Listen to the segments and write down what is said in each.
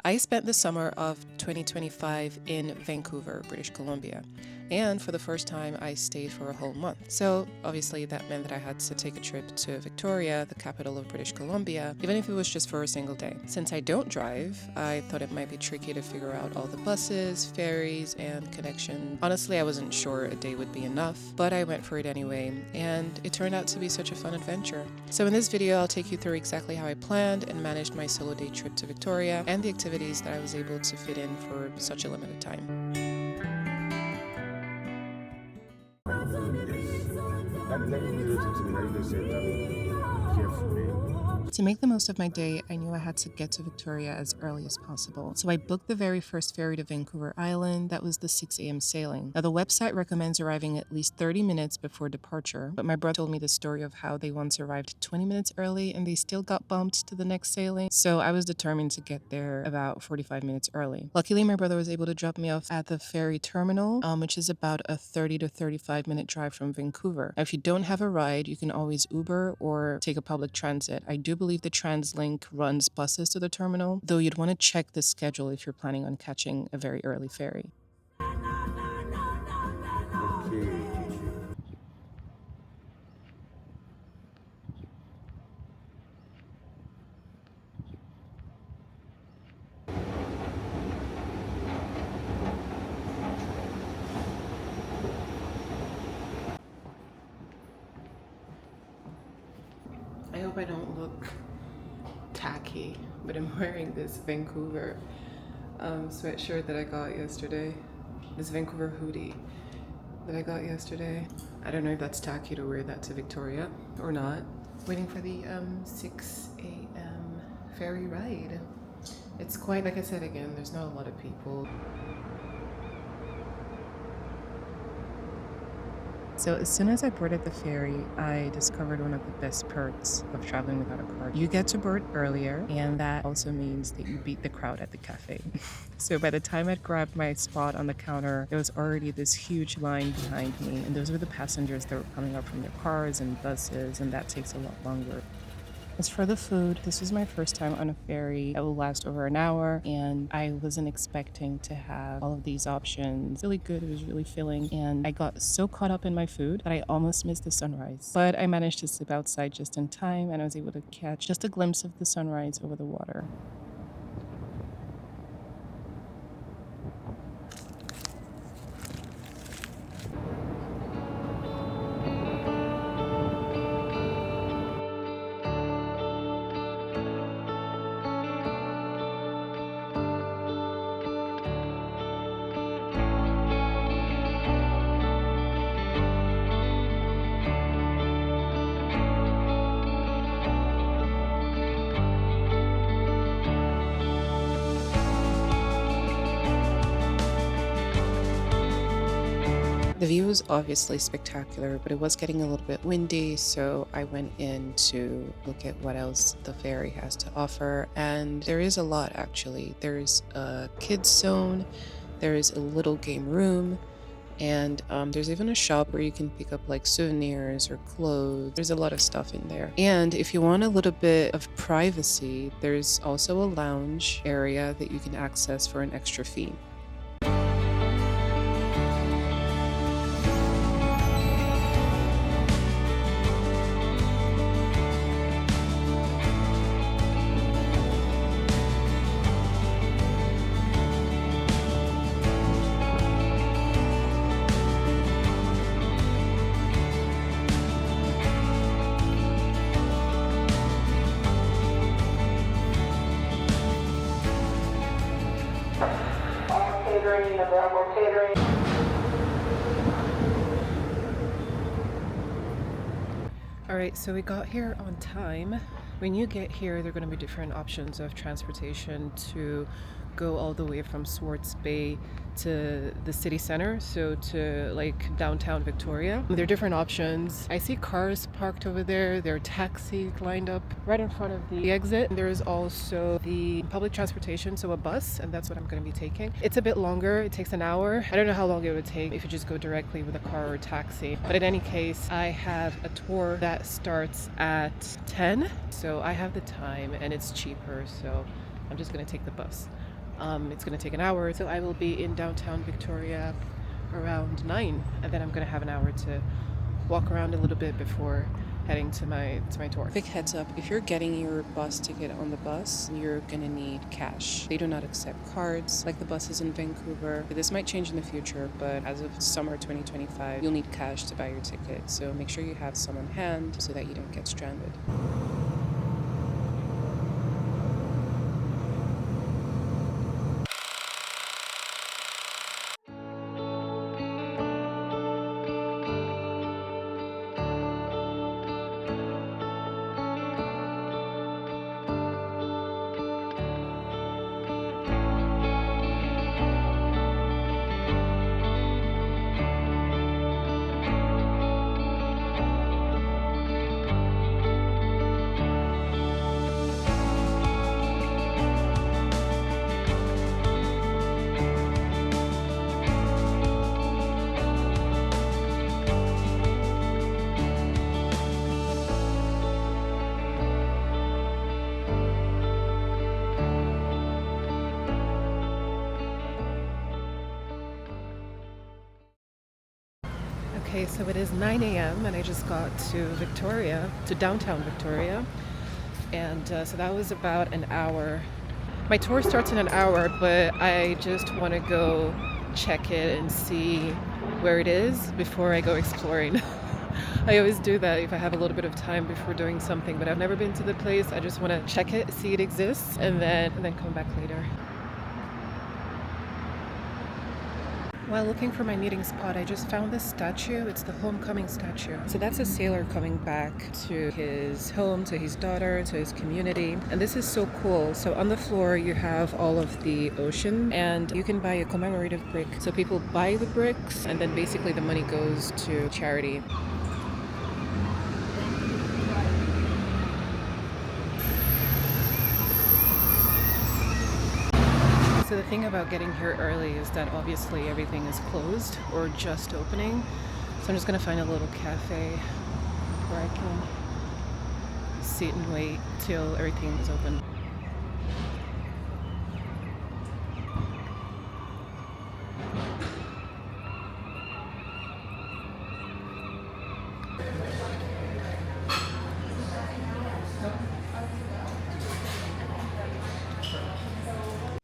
I spent the summer of 2025 in Vancouver, British Columbia, and for the first time I stayed for a whole month. So obviously that meant that I had to take a trip to Victoria, the capital of British Columbia, even if it was just for a single day. Since I don't drive, I thought it might be tricky to figure out all the buses, ferries, and connections. Honestly, I wasn't sure a day would be enough, but I went for it anyway, and it turned out to be such a fun adventure. So in this video, I'll take you through exactly how I planned and managed my solo day trip to Victoria and the activities that I was able to fit in for such a limited time. To make the most of my day, I knew I had to get to Victoria as early as possible. So I booked the very first ferry to Vancouver Island. That was the 6 a.m. sailing. Now the website recommends arriving at least 30 minutes before departure, but my brother told me the story of how they once arrived 20 minutes early and they still got bumped to the next sailing. So I was determined to get there about 45 minutes early. Luckily, my brother was able to drop me off at the ferry terminal, which is about a 30 to 35 minute drive from Vancouver. Now, if you don't have a ride, you can always Uber or take a public transit. I do believe the TransLink runs buses to the terminal, though you'd want to check the schedule if you're planning on catching a very early ferry. I hope I don't look tacky, but I'm wearing this Vancouver sweatshirt that I got yesterday. This Vancouver hoodie that I got yesterday. I don't know if that's tacky to wear that to Victoria or not. Waiting for the 6 a.m. ferry ride. It's quite, like I said again, there's not a lot of people. So as soon as I boarded the ferry, I discovered one of the best perks of traveling without a car. You get to board earlier, and that also means that you beat the crowd at the cafe. So by the time I'd grabbed my spot on the counter, there was already this huge line behind me, and those were the passengers that were coming up from their cars and buses, and that takes a lot longer. As for the food, this was my first time on a ferry that will last over an hour, and I wasn't expecting to have all of these options. Really good, it was really filling, and I got so caught up in my food that I almost missed the sunrise. But I managed to slip outside just in time, and I was able to catch just a glimpse of the sunrise over the water. The view was obviously spectacular, but it was getting a little bit windy, so I went in to look at what else the ferry has to offer, and there is a lot actually. There's a kids zone, there's a little game room, and there's even a shop where you can pick up like souvenirs or clothes. There's a lot of stuff in there. And if you want a little bit of privacy, there's also a lounge area that you can access for an extra fee. Available catering. All right, so we got here on time. When you get here, there are going to be different options of transportation to go all the way from Swartz Bay to the city center, so to like downtown Victoria. There are different options. I see cars parked over there. There are taxis lined up right in front of the exit. There's also the public transportation, so a bus, and that's what I'm going to be taking. It's a bit longer. It takes an hour. I don't know how long it would take if you just go directly with a car or a taxi. But in any case, I have a tour that starts at 10, so I have the time and it's cheaper, so I'm just going to take the bus. It's going to take an hour, so I will be in downtown Victoria around 9, and then I'm going to have an hour to walk around a little bit before heading to my tour. Quick heads up, if you're getting your bus ticket on the bus, you're gonna need cash. They do not accept cards like the buses in Vancouver. This might change in the future, but as of summer 2025, you'll need cash to buy your ticket. So make sure you have some on hand so that you don't get stranded. Okay, so it is 9 a.m. and I just got to downtown Victoria. And so that was about an hour. My tour starts in an hour, but I just want to go check it and see where it is before I go exploring. I always do that if I have a little bit of time before doing something, but I've never been to the place. I just want to check it, see it exists, and then come back later. While looking for my meeting spot, I just found this statue. It's the homecoming statue. So that's a sailor coming back to his home, to his daughter, to his community. And this is so cool. So on the floor, you have all of the ocean, and you can buy a commemorative brick. So people buy the bricks, and then basically the money goes to charity. So the thing about getting here early is that obviously everything is closed or just opening. So I'm just gonna find a little cafe where I can sit and wait till everything is open.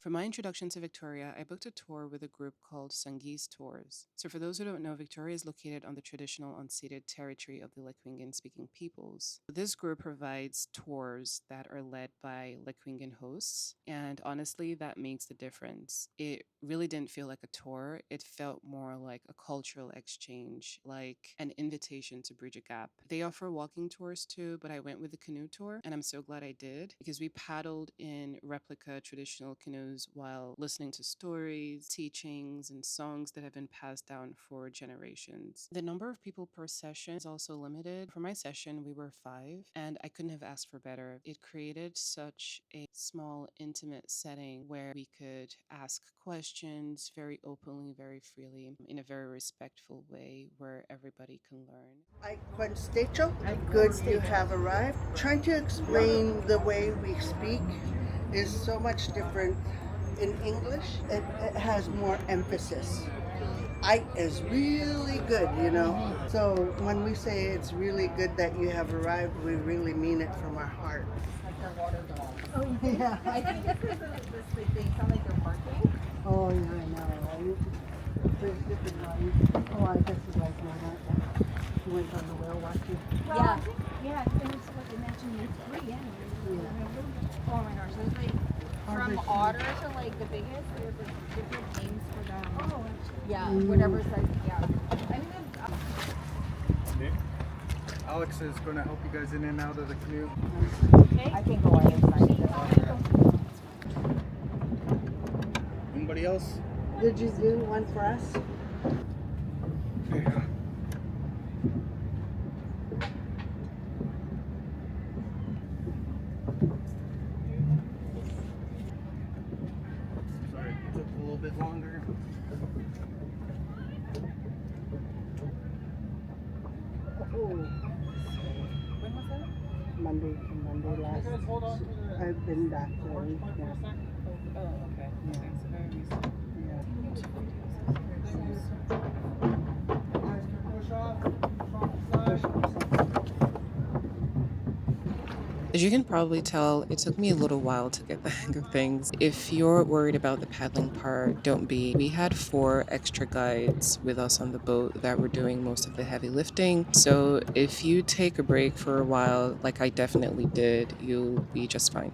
For my introduction to Victoria, I booked a tour with a group called Sanghees Tours. So for those who don't know, Victoria is located on the traditional unceded territory of the Lekwingen-speaking peoples. This group provides tours that are led by Lekwingen hosts, and honestly, that makes the difference. It really didn't feel like a tour. It felt more like a cultural exchange, like an invitation to bridge a gap. They offer walking tours too, but I went with the canoe tour, and I'm so glad I did because we paddled in replica traditional canoes while listening to stories, teachings, and songs that have been passed down for generations. The number of people per session is also limited. For my session, we were 5, and I couldn't have asked for better. It created such a small, intimate setting where we could ask questions very openly, very freely, in a very respectful way where everybody can learn. Good you have arrived. Trying to explain the way we speak is so much different in English. It has more emphasis. I is really good, you know. So when we say it's really good that you have arrived, we really mean it from our heart. Oh, yeah. I think this is they sound like they're barking. Oh, yeah, I know. There's different ones. Oh, I guess you guys know that. You went on the whale watching. Well, yeah. Yeah, it was what they mentioned. It's 3 anyway. Yeah. Oh my gosh, there's like from otter to like the biggest. There's like different names for them. Oh, yeah, whatever size. Yeah. I think Okay. Alex is going to help you guys in and out of the canoe. okay. I can go on inside. Anybody else? Did you do one for us? Yeah. Sorry, it took a little bit longer. Oh, When was that? Monday to Monday last. Hold on to the... I've been back for a week now. Oh, okay. Yeah. As you can probably tell, it took me a little while to get the hang of things. If you're worried about the paddling part, don't be. We had 4 extra guides with us on the boat that were doing most of the heavy lifting. So if you take a break for a while, like I definitely did, you'll be just fine.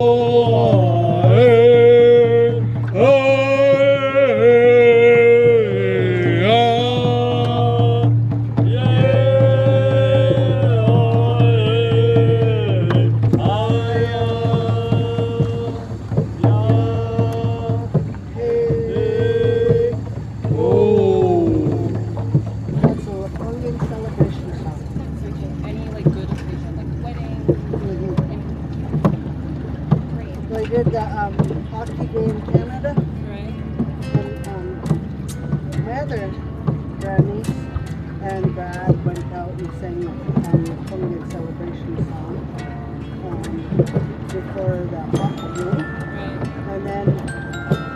That's a Lapongan celebration song. Any like good occasion, like wedding, great. So I did the hockey day in Canada. Right. And my other grandniece and Brad went out and sang the Lapongan celebration song before the hockey game. Right. And then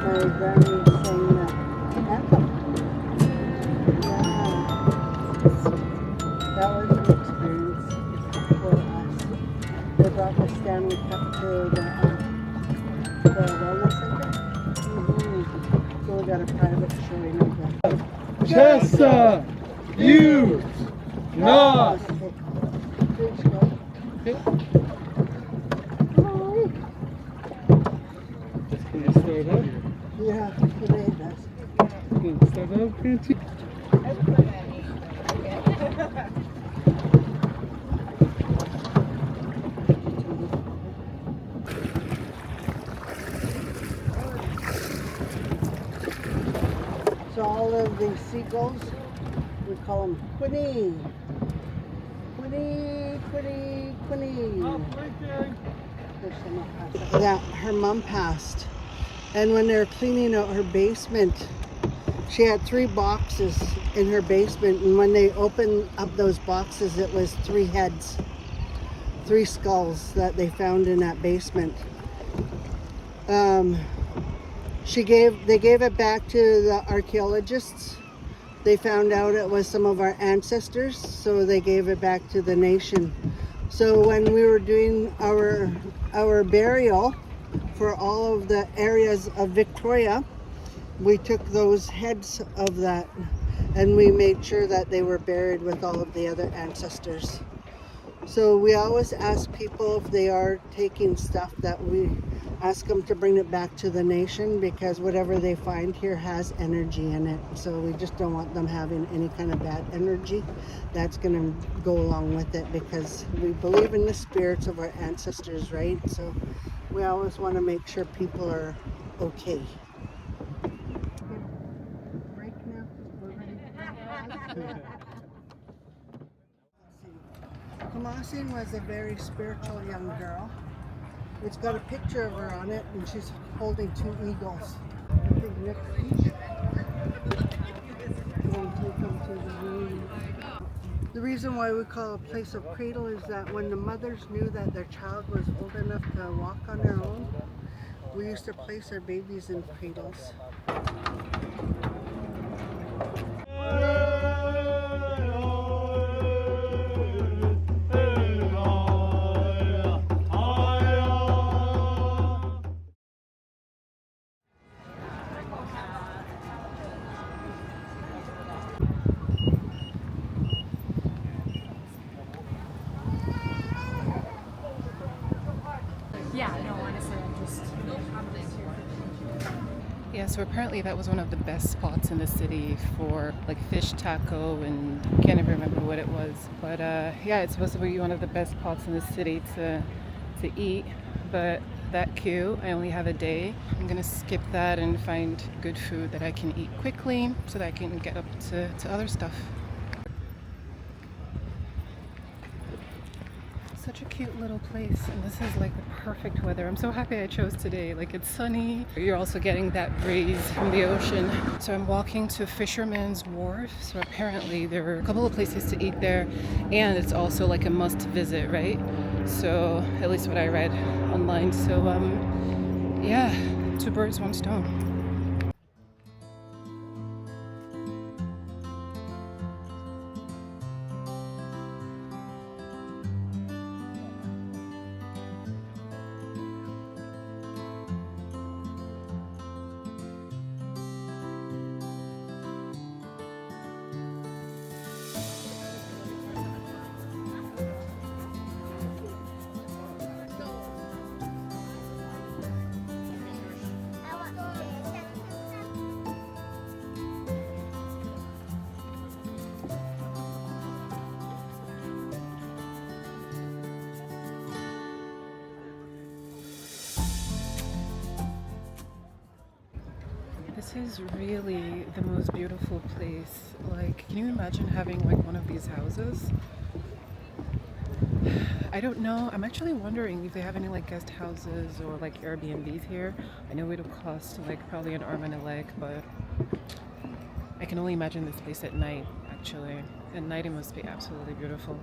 my grandniece sang the anthem. Yeah. That was an experience for us. They brought the Stanley Cup to the wellness center. So we got a private showing of that. Chessa, you, not. Please go. Can you start up? Yeah, today it does. Can you start up, can't you? So all of these seagulls, we call them quinny. Quinny, quinny, quinny. Yeah, her mom passed. And when they were cleaning out her basement, she had 3 boxes in her basement. And when they opened up those boxes, it was 3 heads, 3 skulls that they found in that basement. They gave it back to the archaeologists. They found out it was some of our ancestors, so they gave it back to the nation. So when we were doing our burial for all of the areas of Victoria, we took those heads of that and we made sure that they were buried with all of the other ancestors. So we always ask people if they are taking stuff, that we ask them to bring it back to the nation, because whatever they find here has energy in it. So we just don't want them having any kind of bad energy that's going to go along with it, because we believe in the spirits of our ancestors, right? So we always want to make sure people are okay. Break now. We're ready to go. Kamasin was a very spiritual young girl. It's got a picture of her on it, and she's holding 2 eagles. I think next week we'll take them to the room. The reason why we call it a place of cradle is that when the mothers knew that their child was old enough to walk on their own, we used to place our babies in cradles. Yeah, no, honestly, I'm just. Yeah, so apparently that was one of the best spots in the city for like fish taco, and can't even remember what it was. But yeah, it's supposed to be one of the best spots in the city to eat. But that queue, I only have a day. I'm gonna skip that and find good food that I can eat quickly so that I can get up to other stuff. Such a cute little place, and this is like the perfect weather. I'm so happy I chose today. Like, it's sunny, you're also getting that breeze from the ocean. So I'm walking to Fisherman's Wharf. So apparently there are a couple of places to eat there, and it's also like a must visit, right? So at least what I read online. So yeah, 2 birds, 1 stone. This is really the most beautiful place. Like, can you imagine having like one of these houses? I don't know. I'm actually wondering if they have any like guest houses or like Airbnbs here. I know it'll cost like probably an arm and a leg, but I can only imagine this place at night, actually. At night it must be absolutely beautiful.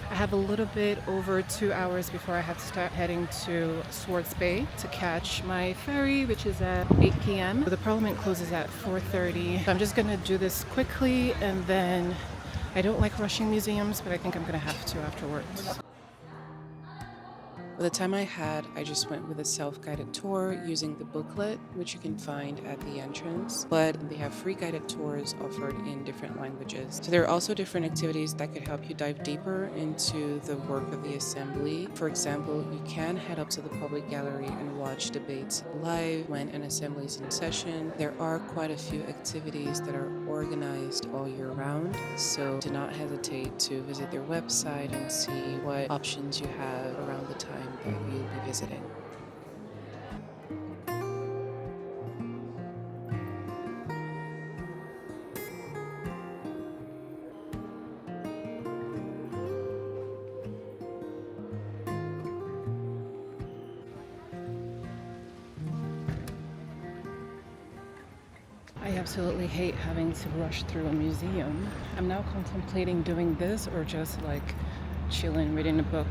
I have a little bit over 2 hours before I have to start heading to Swartz Bay to catch my ferry, which is at 8 p.m. The Parliament closes at 4:30. I'm just gonna do this quickly, and then I don't like rushing museums, but I think I'm gonna have to afterwards. By the time I had, I just went with a self-guided tour using the booklet, which you can find at the entrance, but they have free guided tours offered in different languages. So there are also different activities that could help you dive deeper into the work of the assembly. For example, you can head up to the public gallery and watch debates live when an assembly is in session. There are quite a few activities that are organized all year round, so do not hesitate to visit their website and see what options you have around the time that you'll be visiting. I absolutely hate having to rush through a museum. I'm now contemplating doing this or just like chilling, reading a book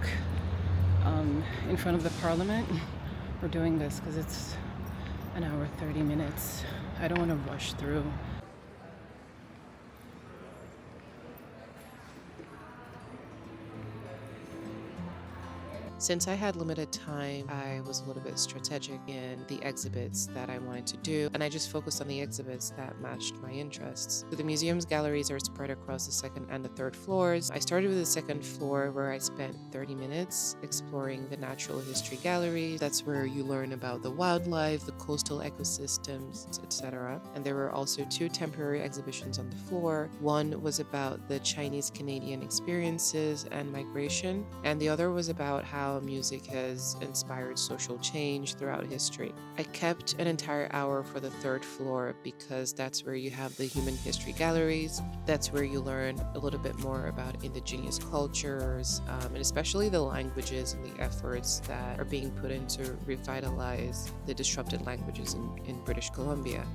in front of the Parliament. We're doing this because it's an hour 30 minutes. I don't want to rush through. Since I had limited time, I was a little bit strategic in the exhibits that I wanted to do, and I just focused on the exhibits that matched my interests. So the museum's galleries are spread across the second and the third floors. I started with the second floor where I spent 30 minutes exploring the natural history gallery. That's where you learn about the wildlife, the coastal ecosystems, etc. And there were also 2 temporary exhibitions on the floor. One was about the Chinese-Canadian experiences and migration, and the other was about how music has inspired social change throughout history. I kept an entire hour for the third floor because that's where you have the human history galleries. That's where you learn a little bit more about indigenous cultures, and especially the languages and the efforts that are being put in to revitalize the disrupted languages in British Columbia.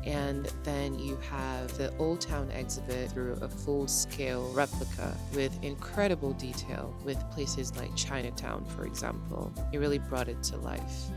And then you have the Old Town exhibit through a full-scale replica with incredible detail with places like Chinatown, for example. It really brought it to life.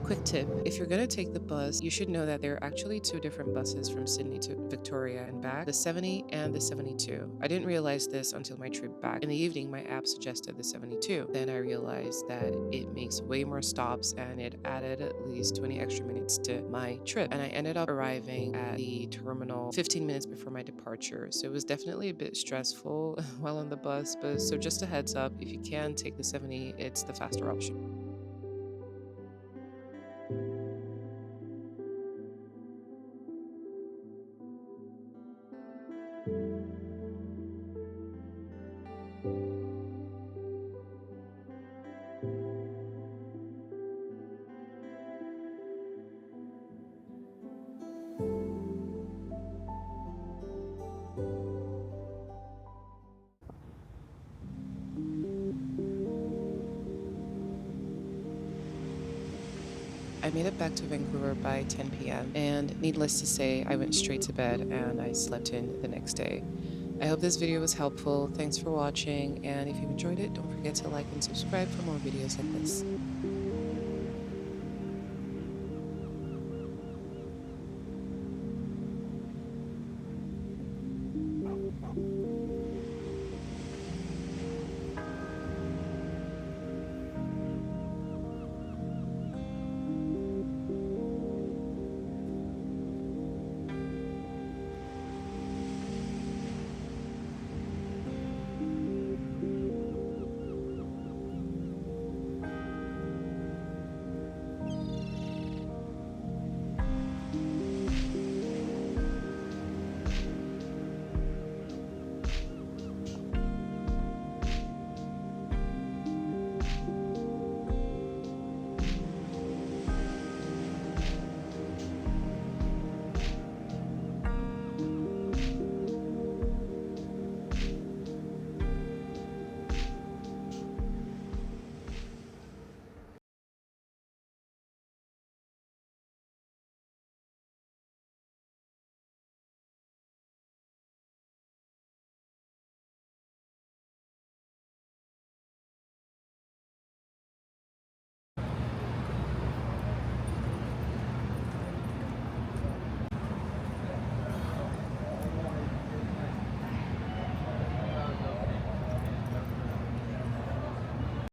Quick tip, if you're going to take the bus, you should know that there are actually 2 different buses from Sydney to Victoria and back, the 70 and the 72. I didn't realize this until my trip back. In the evening, my app suggested the 72. Then I realized that it makes way more stops and it added at least 20 extra minutes to my trip. And I ended up arriving at the terminal 15 minutes before my departure. So it was definitely a bit stressful while on the bus, but so just a heads up, if you can take the 70, it's the faster option. I made it back to Vancouver by 10 p.m. and needless to say, I went straight to bed and I slept in the next day. I hope this video was helpful. Thanks for watching, and if you enjoyed it, don't forget to like and subscribe for more videos like this.